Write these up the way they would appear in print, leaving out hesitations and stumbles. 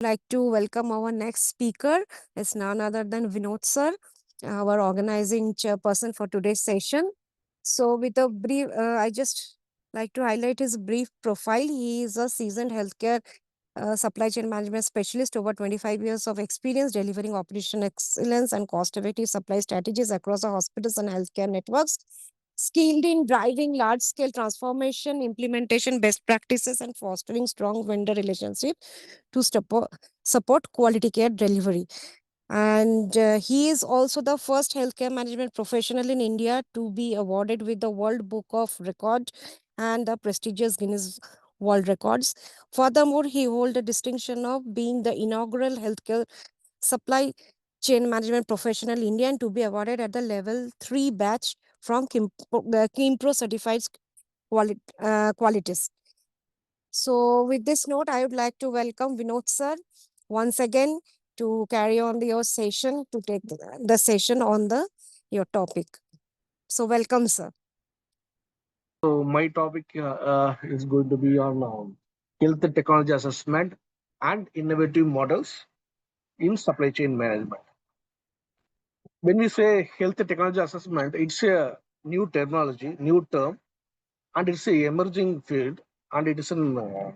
like to welcome our next speaker. It's none other than Vinoth sir, our organizing chairperson for today's session. So with a brief, I just like to highlight his brief profile. He is a seasoned healthcare supply chain management specialist, over 25 years of experience delivering operation excellence and cost-effective supply strategies across the hospitals and healthcare networks. Skilled in driving large-scale transformation, implementation, best practices, and fostering strong vendor relationship to support quality care delivery. And he is also the first healthcare management professional in India to be awarded with the World Book of Record and the prestigious Guinness World Records. Furthermore, he holds the distinction of being the inaugural healthcare supply chain management professional in India and to be awarded at the level 3 batch from Kimpro certified qualities. So with this note, I would like to welcome Vinoth sir once again to carry on your session, to take the session on your topic. So welcome, sir. So my topic is going to be on health technology assessment and innovative models in supply chain management. When we say health technology assessment, it's a new terminology, new term, and it's a emerging field, and it is an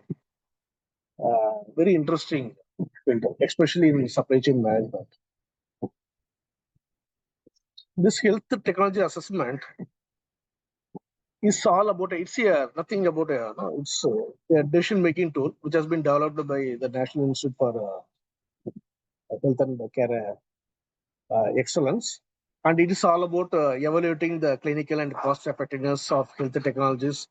very interesting field, especially in supply chain management. This health technology assessment is all about it's a nothing about a no, it's a decision making tool which has been developed by the National Institute for Health and Care Excellence, and it is all about evaluating the clinical and cost effectiveness of health technologies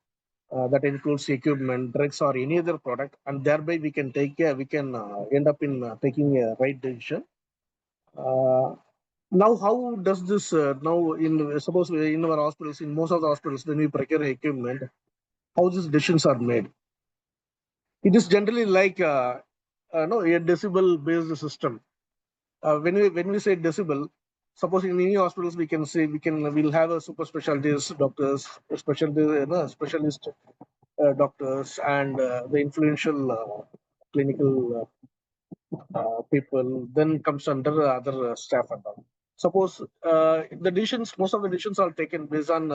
that includes equipment, drugs, or any other product, and thereby we can end up in taking a right decision. Uh, Now, how does this now in suppose in our hospitals, in most of the hospitals, when we procure equipment, how these decisions are made? It is generally like no a decibel based system. When we say decibel, suppose in many hospitals we'll have a super specialties doctors, specialist doctors, and the influential clinical people. Then comes under other staff and all. Suppose most of the decisions are taken based on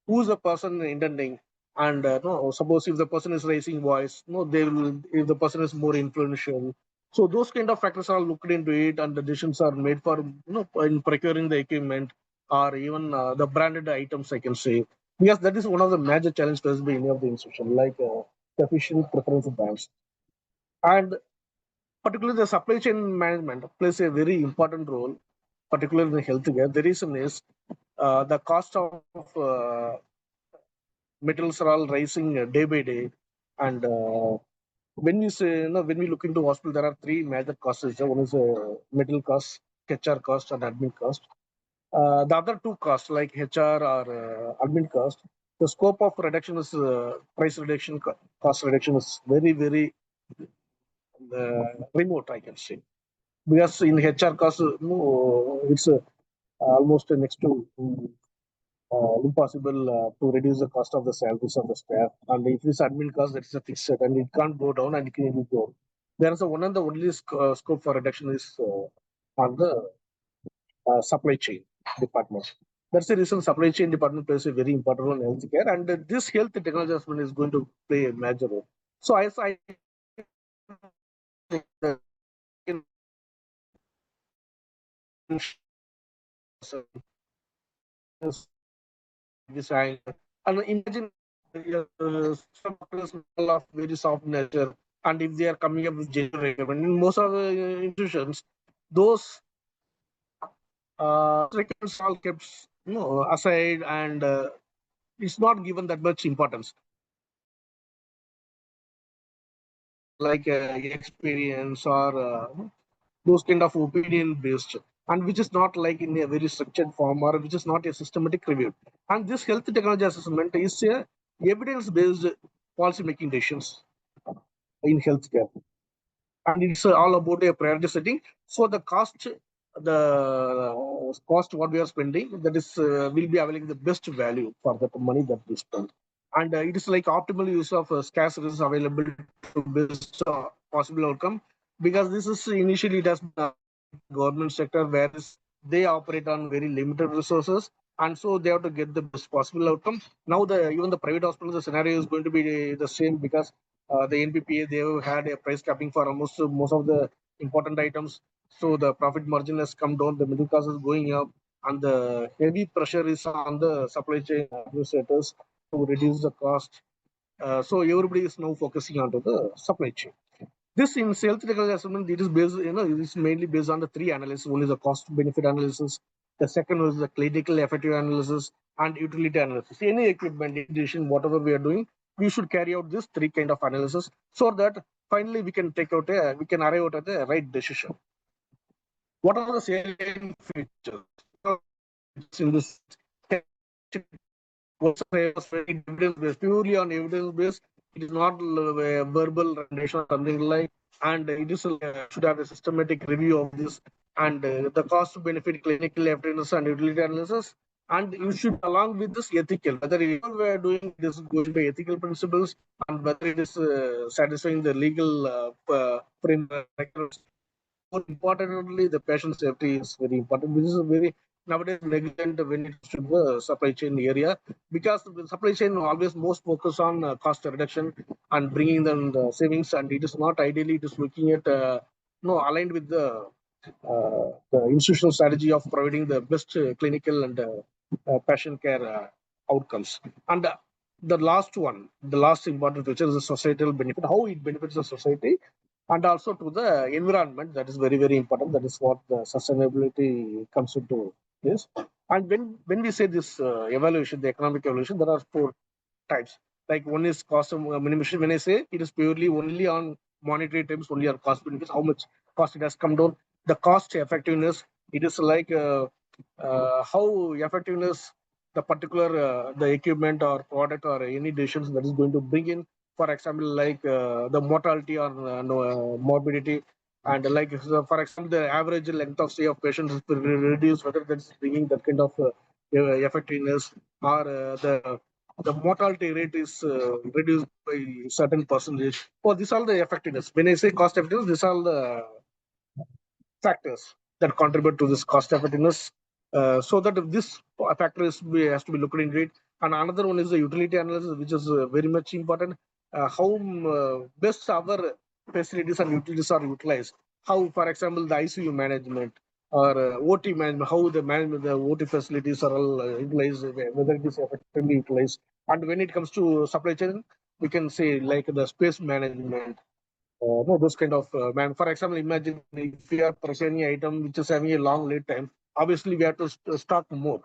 who's the person intending, and no, suppose if the person is raising voice, no, they will. If the person is more influential, so those kind of factors are looked into it, and the decisions are made for in procuring the equipment or even the branded items. I can say because that is one of the major challenges faced by any of the institution, like sufficient preference brands. And particularly the supply chain management plays a very important role, particularly in healthcare. The reason is the cost of metals are all rising day by day, and when we say when we look into hospital, there are three major costs. One is metal cost, HR cost, and admin cost. The other two costs like HR or admin cost, the scope of reduction is price reduction, cost reduction is very remote, I can say. Because in HR cost, no, it's almost next to impossible to reduce the cost of the salaries of the staff. And if this admin cost, that is a fixed, and it can't go down and it can go. There is a one and the only scope for reduction is on the supply chain department. That's the reason supply chain department plays a very important role in healthcare, and this health technology assessment is going to play a major role. So as I design. And imagine some doctors of very soft nature, and if they are coming up with gender recommend in most of the institutions, those records all kept aside, and it's not given that much importance. Like experience or those kind of opinion based, and which is not like in a very structured form or which is not a systematic review. And this health technology assessment is a evidence based policy making decisions in healthcare, and it's all about a priority setting. So the cost what we are spending, that is will be availing the best value for the money that we spend. And it is like optimal use of scarce resources available to best possible outcome. because this is initially it has been government sector, whereas they operate on very limited resources, and so they have to get the best possible outcome. Now the even the private hospitals, the scenario is going to be the same, because the NPPA, they have had a price capping for almost most of the important items. So the profit margin has come down, the middle class is going up, and the heavy pressure is on the supply chain administrators to reduce the cost. So everybody is now focusing onto the supply chain. This in sales technical assessment, it is based, it is mainly based on the three analysis. One is the cost benefit analysis. The second was the clinical effective analysis and utility analysis. Any equipment, any decision, whatever we are doing, we should carry out this three kind of analysis, so that finally we can we can arrive at the right decision. What are the salient features in this? Was evidence based, purely on evidence based. It is not verbal recommendation or something like, and it is should have a systematic review of this, and the cost benefit, clinical evidence, and utility analysis. And you should, along with this, ethical, whether we are doing this going by ethical principles, and whether it is satisfying the legal framework. More importantly, the patient safety is very important. This is very nowadays negligent when it comes to the supply chain area, because the supply chain always most focus on cost reduction and bringing them the savings, and it is not ideally. It is looking at no aligned with the institutional strategy of providing the best clinical and patient care outcomes. And the last one, the last important feature is the societal benefit, how it benefits the society, and also to the environment. That is very, very important. That is what the sustainability comes into this. And when we say this evaluation, the economic evaluation, there are four types. Like one is cost of minimization. When I say it is purely only on monetary terms, only on cost benefits, how much cost it has come down. The cost effectiveness, it is like how effectiveness the particular the equipment or product or any decisions that is going to bring in. For example, like the mortality or morbidity, and like for example, the average length of stay of patients is reduced, whether that's bringing that kind of effectiveness, or the mortality rate is reduced by certain percentage. Oh, these are the effectiveness. When I say cost effectiveness, these are the factors that contribute to this cost effectiveness. So that this factor has to be looked into it. And another one is the utility analysis, which is very much important. How best our facilities and utilities are utilized. How, for example, the ICU management or OT management, how the management, the OT facilities are all utilized, whether it is effectively utilized. And when it comes to supply chain, we can say like the space management, no, those kind of man. For example, imagine if we are purchasing an item which is having a long lead time, obviously we have to stock more.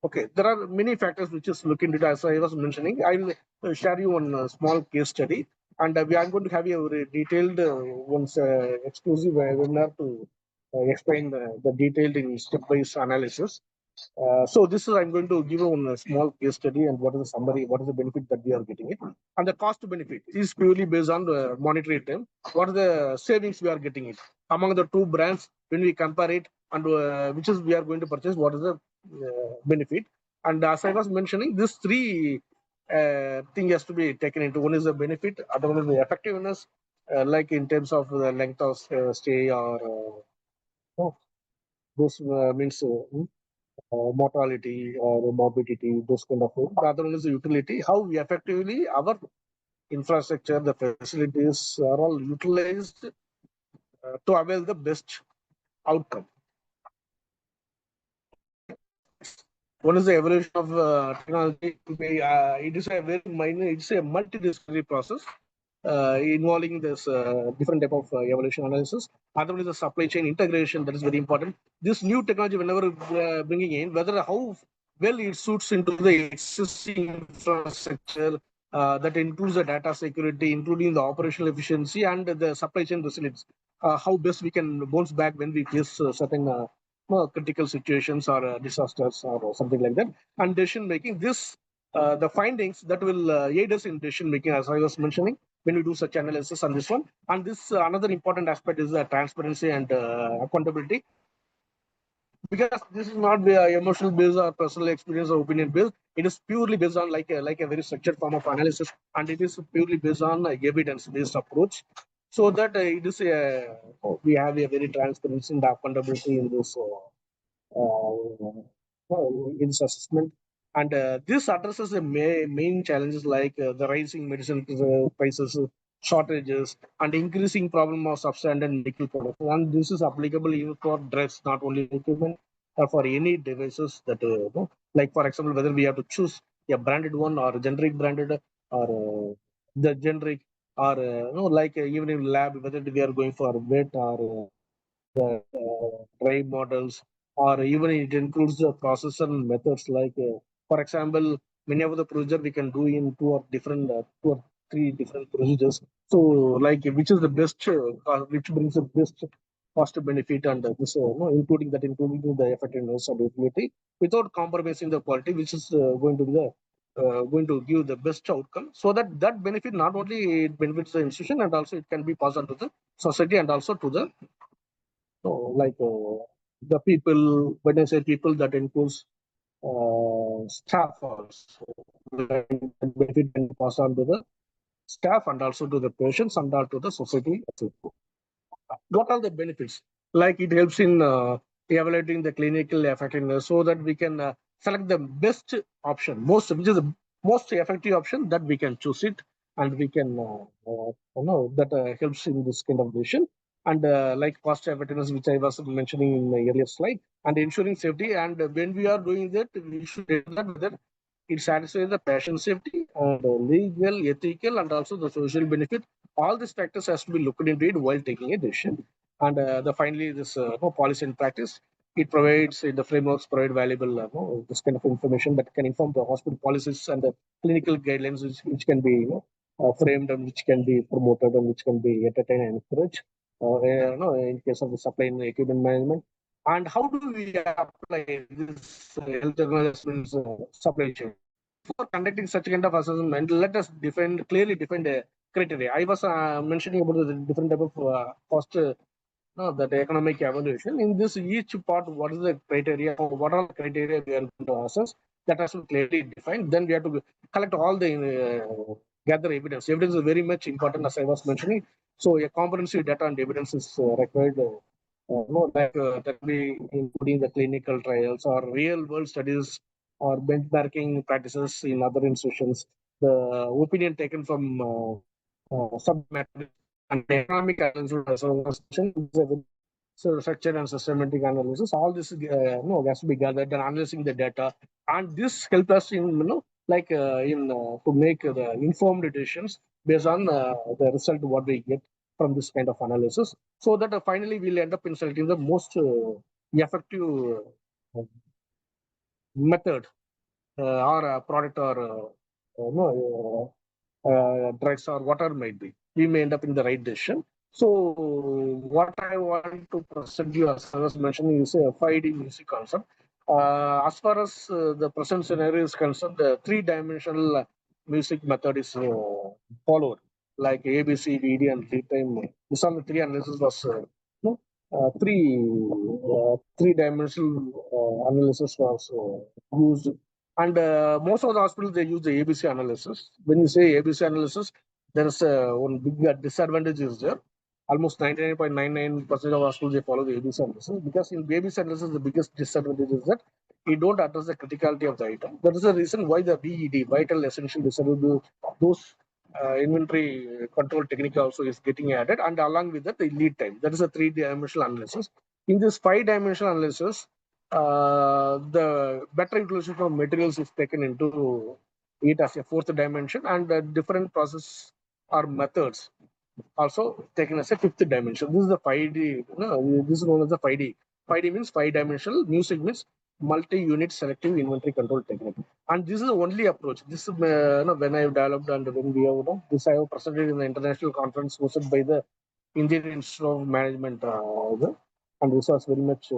Okay, there are many factors which is look into it. As I was mentioning, I will share you one small case study, and we are going to have a very detailed once exclusive webinar to explain the detailed in step-wise analysis. So this is, I'm going to give a small case study, and what is the summary, what is the benefit that we are getting it. And the cost benefit is purely based on the monetary term. What are the savings we are getting it among the two brands when we compare it, and which is we are going to purchase, what is the benefit. And as I was mentioning, this three thing has to be taken into. One is the benefit, other one is the effectiveness, like in terms of the length of stay, or oh, those means mortality or morbidity, those kind of things. The other one is the utility, how we effectively our infrastructure, the facilities are all utilized to avail the best outcome. One is the evolution of technology. It is a very minor, it's a multidisciplinary process involving this different type of evolution analysis. Other one is the supply chain integration, that is very important. This new technology, whenever bringing in, whether how well it suits into the existing infrastructure, that includes the data security, including the operational efficiency and the supply chain resilience. How best we can bounce back when we face certain critical situations or disasters or something like that. And decision making, this the findings that will aid us in decision making, as I was mentioning, when we do such analysis on this one. And this another important aspect is transparency and accountability, because this is not emotional based or personal experience or opinion based. It is purely based on like a very structured form of analysis, and it is purely based on evidence based approach. so that it is we have a very transparency and accountability in this in this assessment. And this addresses the main challenges like the rising medicine prices, shortages, and increasing problem of substandard medical products. And this is applicable even for drugs, not only equipment, or for any devices that, like for example, whether we have to choose a branded one or a generic branded or the generic or like even in lab, whether we are going for wet or dry models, or even it includes the process and methods like, for example, many of the procedure we can do in two or three different procedures. So, like, which is the best, which brings the best cost benefit and this, including the effectiveness and utility without compromising the quality, which is going to be the going to give the best outcome, so that that benefit not only it benefits the institution and also it can be passed on to the society and also to the the people. When I say people, that includes staff also. Like, benefit can pass on to the staff and also to the patients and also to the society. What are the benefits? Like it helps in evaluating the clinical effectiveness so that we can select the best option, which is the most effective option that we can choose it, and we can that helps in this kind of decision. And like cost effectiveness, which I was mentioning in my earlier slide, and ensuring safety. And when we are doing that, we should ensure that whether it satisfies the patient safety and legal, ethical, and also the social benefit. All these factors has to be looked into it while taking a decision. And the finally, this policy and practice, it provides the frameworks provide valuable this kind of information that can inform the hospital policies and the clinical guidelines, which can be framed and which can be promoted and which can be entertained and encouraged. In case of the supply and equipment management, and how do we apply this health technology assessments supply chain? Before conducting such kind of assessment, let us clearly define the criteria. I was mentioning about the different type of cost, no, that economic evaluation. In this each part, what is the criteria? What are the criteria we are going to assess? That has to be clearly defined. Then we have to collect all the gather evidence. Evidence is very much important, as I was mentioning. So a comprehensive data and evidence is required. That be including the clinical trials or real world studies or benchmarking practices in other institutions. The opinion taken from subject matter and economic analysis, so structure and systematic analysis. All this has to be gathered and analyzing the data, and this helps us in in to make the informed decisions based on the result what we get from this kind of analysis, so that finally we'll end up in selecting the most effective method or a product or drugs or whatever might be. We may end up in the right decision. So what I want to present you, as I was mentioning, is a 5D music concept. As far as the present scenario is concerned, the three-dimensional music method is followed, like ABC, VD, and real time. This on the three analysis was three-dimensional analysis was used, and most of the hospitals they use the ABC analysis. When you say ABC analysis, there is one big disadvantage is there. Almost 99.99% of hospitals they follow the ABC analysis, because in ABC analysis the biggest disadvantage is that we don't address the criticality of the item. That is the reason why the VED, vital essential desirable, those inventory control technique also is getting added, and along with that the lead time. That is a three-dimensional analysis. In this five-dimensional analysis, the better utilization of materials is taken into it as a fourth dimension, and different process or methods also taken as a fifth dimension. This is the 5D. No, this is known as the 5D. 5D means five-dimensional. Music means multi-unit selective inventory control technique. And this is the only approach. This is when I have developed and when we have this I have presented in the international conference hosted by the Indian Institute of Management, and this was very much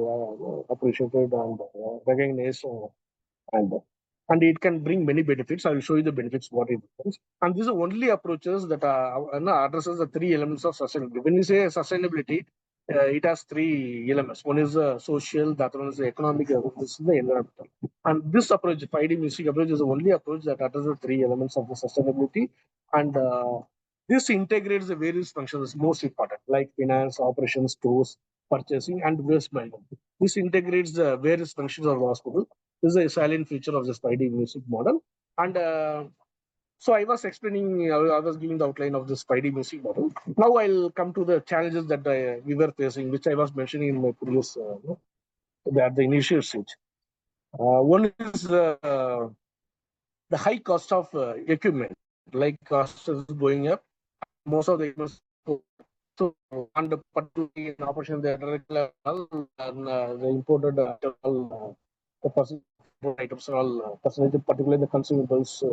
appreciated and recognized. And it can bring many benefits. I will show you the benefits what it brings. And these are only approaches that addresses the three elements of sustainability. When we say sustainability, it has three elements. One is social, the other one is the economic, this is the environmental. And this approach, 5D music approach, is the only approach that addresses the three elements of the sustainability. And This integrates the various functions most important, like finance, operations, stores, purchasing, and waste management. This integrates the various functions of the hospital. This is a silent feature of this 5D music model. And so I was explaining, I was giving the outline of this 5D music model. Now I'll come to the challenges that we were facing, which I was mentioning in my previous, at the initial stage. One is the high cost of equipment, like cost is going up. Most of the equipment, so and particularly in operation, the direct level and the imported the percentage items are all percentage, particularly the consumables,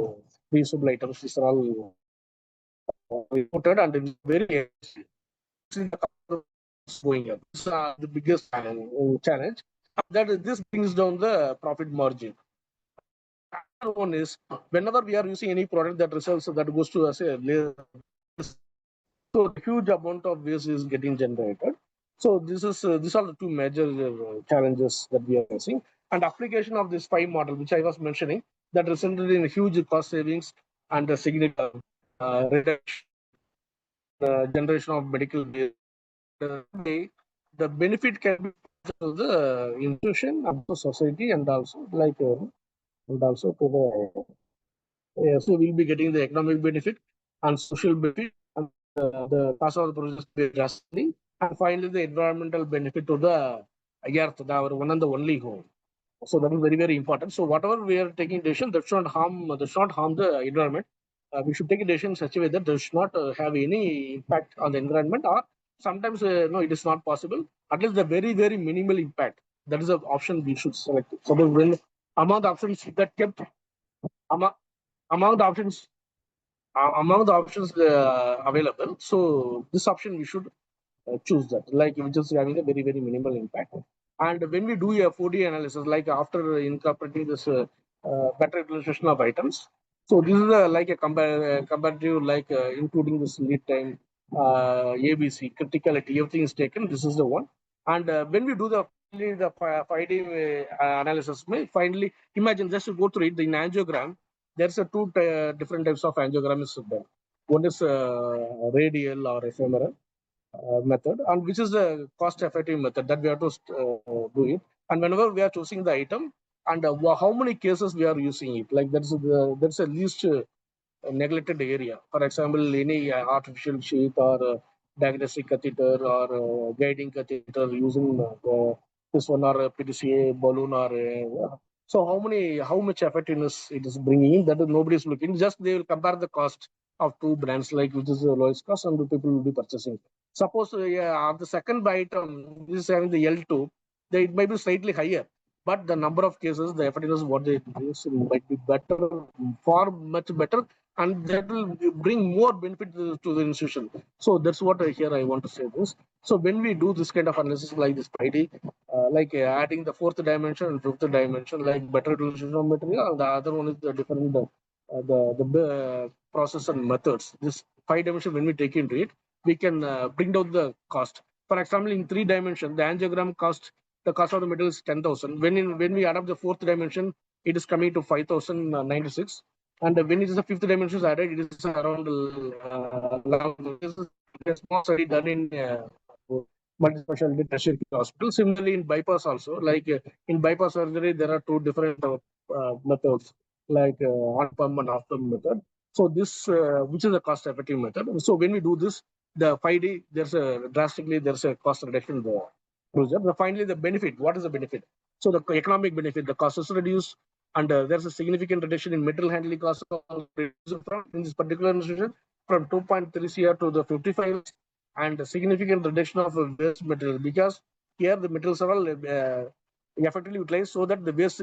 reusable items, these are all imported and it's very expensive. The cost is going up. This is the biggest challenge. That this brings down the profit margin. Another one is whenever we are using any product that results that goes to us, so a huge amount of waste is getting generated. So these are the two major challenges that we are facing. And application of this five model, which I was mentioning, that resulted in huge cost savings and a significant reduction generation of medical waste. The benefit can be to the institution and the society, and also and also to the so we'll be getting the economic benefit and social benefit, and the cost of the process will be drastically, and finally the environmental benefit to the earth, our one and the only home. So that is very, very important. So whatever we are taking decision, that should not harm the environment. We should take a decision in such a way that does not have any impact on the environment, or sometimes no, it is not possible. At least the very, very minimal impact. That is the option we should select. So when among the options that kept among, among the options available, so this option we should choose that, like which is having a very, very minimal impact. And when we do a 4D analysis, like after incorporating this better utilization of items, so this is like a comparative, like including this lead time, ABC, criticality, everything is taken. This is the one. And when we do the 5D analysis, finally, imagine just to go through it, in angiogram, there's a two different types of angiograms there. One is radial or ephemeral method, and which is the cost effective method that we have to do it. And whenever we are choosing the item, and how many cases we are using it, like that's a least neglected area. For example, any artificial sheath or diagnostic catheter or guiding catheter using this one, or PDCA balloon, or so how much effectiveness it is bringing in, that nobody is looking. Just they will compare the cost of two brands, like which is the lowest cost, and the people will be purchasing. Suppose the second item is having the L2, it might be slightly higher, but the number of cases, the effectiveness what they produce might be better, far much better, and that will bring more benefit to the institution. So that's what here I want to say this. So when we do this kind of analysis like this Friday, like adding the fourth dimension and fifth dimension, like better utilization of material, and the other one is the different process and methods. This five dimension, when we take into it, we can bring down the cost. For example, in three dimension, the angiogram cost, the cost of the metal is 10,000. When we add up the fourth dimension, it is coming to 5,096. And when it is the fifth dimension is added, it is around 11. This is a small study done in multi-specialty tertiary hospital. Similarly, in bypass also, like in bypass surgery, there are two different methods, like on pump and off pump method. So this, which is a cost-effective method. So when we do this, the 5D, there's a cost reduction in the procedure. But finally, the benefit. What is the benefit? So the economic benefit, the cost is reduced, and there's a significant reduction in material handling costs in this particular institution from 2.3 CR to the 55, and a significant reduction of waste material, because here the materials are all effectively utilized, so that the waste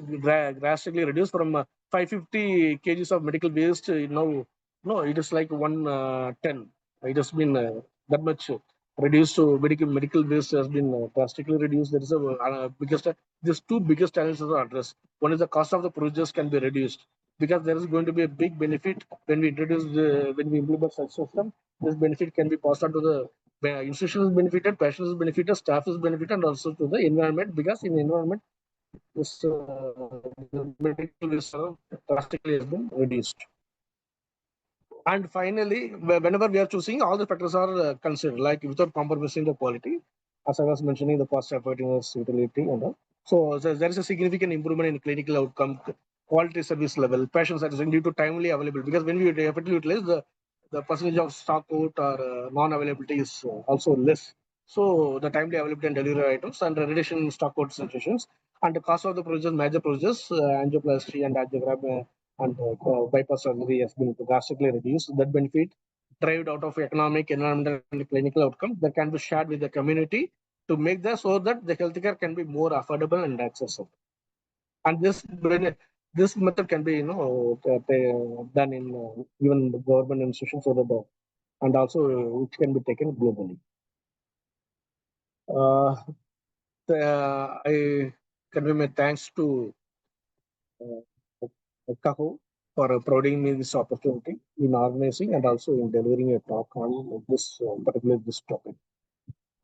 drastically reduced from 550 kgs of medical waste. Now, no, it is like 110. It has been that much reduced. So medical waste has been drastically reduced. There is a biggest these two biggest challenges are addressed. One is the cost of the procedures can be reduced, because there is going to be a big benefit when we when we implement such system. This benefit can be passed on to the institution is benefited, patients is benefited, staff is benefited, and also to the environment, because in the environment this medical waste drastically has been reduced. And finally, whenever we are choosing, all the factors are considered, like without compromising the quality, as I was mentioning, the cost effectiveness, utility, and all. So there is a significant improvement in clinical outcome, quality service level, patient satisfaction due to timely availability. Because when we effectively utilize the percentage of stock out or non-availability is also less. So the timely availability and delivery items and the reduction in stock out situations and the cost of the procedures, major procedures, angioplasty and angiogram and bypass surgery has been drastically reduced. That benefit derived out of economic, environmental, and clinical outcome that can be shared with the community to make that so that the healthcare can be more affordable and accessible. And this method can be done in even the government institutions so that and also it can be taken globally. Uh, I convey my thanks to Kaho for providing me this opportunity in organizing and also in delivering a talk on this particular this topic.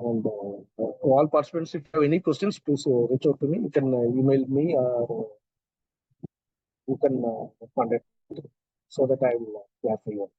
And to all participants, if you have any questions, please reach out to me. You can email me or you can contact me so that I will clarify you.